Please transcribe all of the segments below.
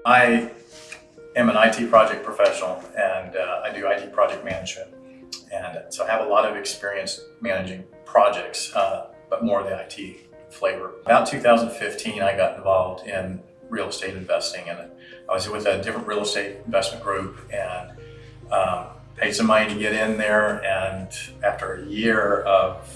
I am an IT project professional, and I do IT project management. And so I have a lot of experience managing projects, but more the IT flavor. About 2015, I got involved in real estate investing, and I was with a different real estate investment group and paid some money to get in there. And after a year of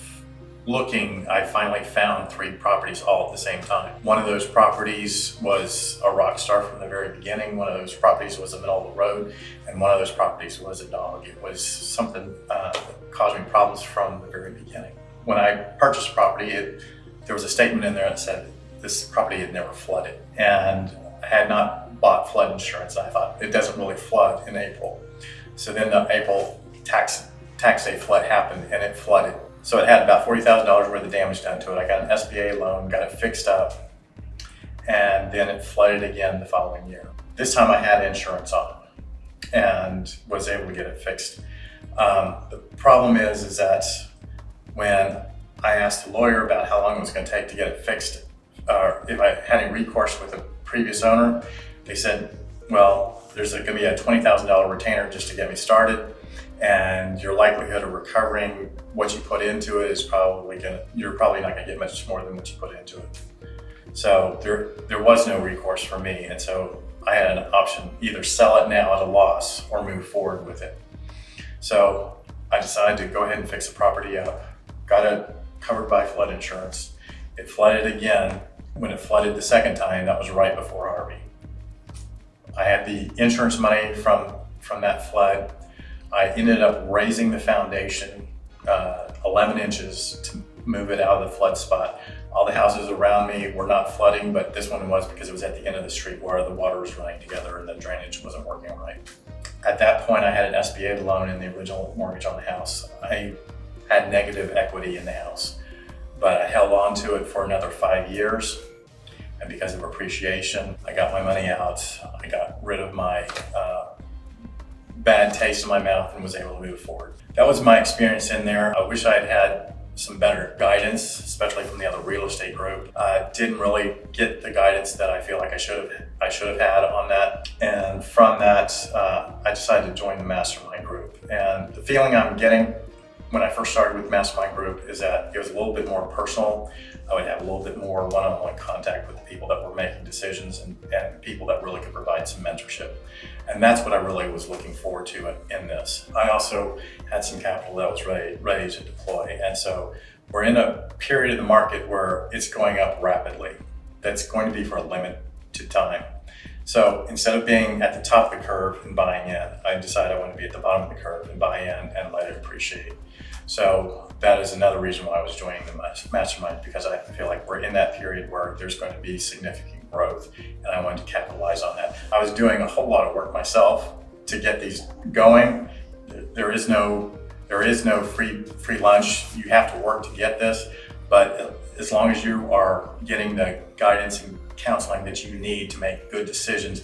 looking, I finally found 3 properties all at the same time. One of those properties was a rock star from the very beginning. One of those properties was in the middle of the road, and one of those properties was a dog. It was something that caused me problems from the very beginning. When I purchased property, there was a statement in there that said this property had never flooded, and I had not bought flood insurance. I thought it doesn't really flood in April. So then the April tax day flood happened, and it flooded. So it had about $40,000 worth of damage done to it. I got an SBA loan, got it fixed up, and then it flooded again the following year. This time I had insurance on it and was able to get it fixed. The problem is that when I asked the lawyer about how long it was going to take to get it fixed, if I had any recourse with the previous owner, they said, well, there's going to be a $20,000 retainer just to get me started, and your likelihood of recovering what you put into it is you're probably not going to get much more than what you put into it. So there was no recourse for me, and so I had an option: either sell it now at a loss or move forward with it. So I decided to go ahead and fix the property up. Got it covered by flood insurance. It flooded again. When it flooded the second time, that was right before Harvey. I had the insurance money from that flood. I ended up raising the foundation 11 inches to move it out of the flood spot. All the houses around me were not flooding, but this one was, because it was at the end of the street where the water was running together and the drainage wasn't working right. At that point, I had an SBA loan in the original mortgage on the house. I had negative equity in the house, but I held on to it for another 5 years. And because of appreciation, I got my money out. I got rid of my bad taste in my mouth and was able to move forward. That was my experience in there. I wish I had had some better guidance, especially from the other real estate group. I didn't really get the guidance that I feel like I should have had on that. And from that, I decided to join the Mastermind group. And the feeling I'm getting when I first started with the Mastermind group is that it was a little bit more personal. I would have a little bit more one-on-one contact with the people that were making decisions and people that really could provide some mentorship. And that's what I really was looking forward to in this. I also had some capital that was ready to deploy. And so we're in a period of the market where it's going up rapidly. That's going to be for a limited time. So instead of being at the top of the curve and buying in, I decided I want to be at the bottom of the curve and buy in and let it appreciate. So that is another reason why I was joining the Mastermind, because I feel like we're in that period where there's going to be significant growth, and I wanted to capitalize on that. I was doing a whole lot of work myself to get these going. There is no free lunch. You have to work to get this, but as long as you are getting the guidance and counseling that you need to make good decisions,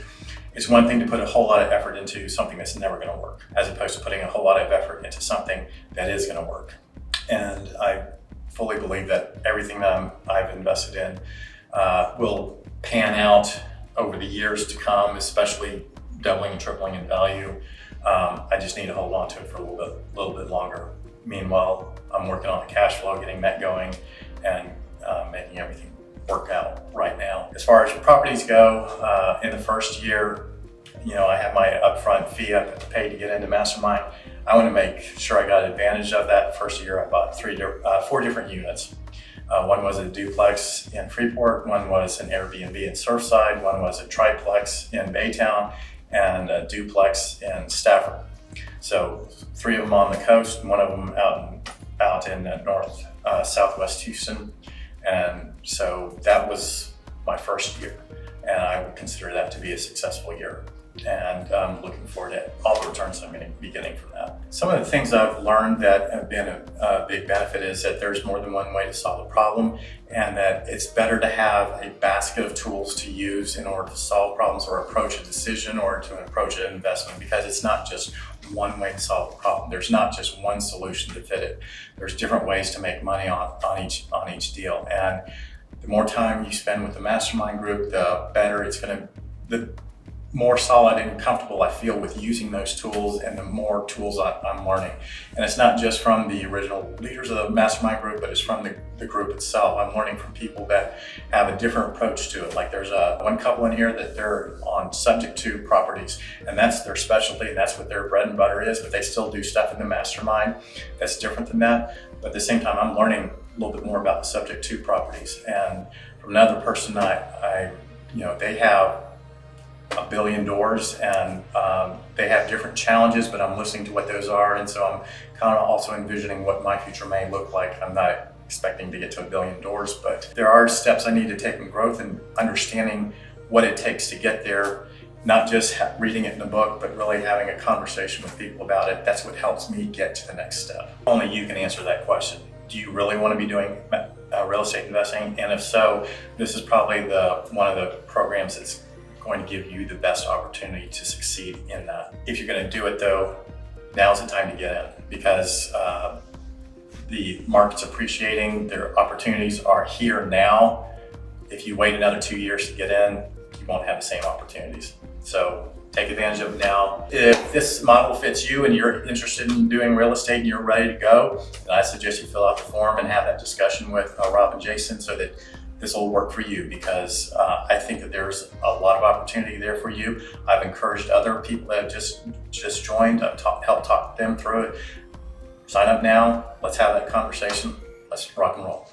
it's one thing to put a whole lot of effort into something that's never going to work, as opposed to putting a whole lot of effort into something that is going to work. And I fully believe that everything that I've invested in will pan out over the years to come, especially doubling and tripling in value. I just need to hold on to it for a little bit longer. Meanwhile, I'm working on the cash flow, getting that going, and making everything work out right now. As far as properties go, in the first year, I have my upfront fee I have to pay to get into Mastermind. I want to make sure I got advantage of that. First year, I bought 4 different units. One was a duplex in Freeport, one was an Airbnb in Surfside, one was a triplex in Baytown, and a duplex in Stafford. So 3 of them on the coast, and one of them out in southwest Houston. And so that was my first year, and I would consider that to be a successful year. And I'm looking forward to all the returns I'm going to be getting from that. Some of the things I've learned that have been a big benefit is that there's more than one way to solve a problem, and that it's better to have a basket of tools to use in order to solve problems or approach a decision or to approach an investment, because it's not just one way to solve a problem. There's not just one solution to fit it. There's different ways to make money on each deal. And the more time you spend with the Mastermind group, the better it's going to, more solid and comfortable I feel with using those tools, and the more tools I'm learning. And it's not just from the original leaders of the Mastermind group, but it's from the group itself. I'm learning from people that have a different approach to it. Like there's one couple in here that they're on subject to properties, and that's their specialty, and that's what their bread and butter is, but they still do stuff in the Mastermind that's different than that. But at the same time, I'm learning a little bit more about the subject to properties. And from another person, they have a billion doors, and they have different challenges, but I'm listening to what those are. And so I'm kind of also envisioning what my future may look like. I'm not expecting to get to a billion doors, but there are steps I need to take in growth and understanding what it takes to get there, not just reading it in a book, but really having a conversation with people about it. That's what helps me get to the next step. Only you can answer that question. Do you really want to be doing real estate investing? And if so, this is probably one of the programs that's going to give you the best opportunity to succeed in that. If you're going to do it though, now's the time to get in, because the market's appreciating, their opportunities are here now. If you wait another 2 years to get in, you won't have the same opportunities. So take advantage of it now. If this model fits you and you're interested in doing real estate and you're ready to go, then I suggest you fill out the form and have that discussion with Rob and Jason so that this will work for you, because I think that there's a lot of opportunity there for you. I've encouraged other people that have just joined. I've helped talk them through it. Sign up now. Let's have that conversation. Let's rock and roll.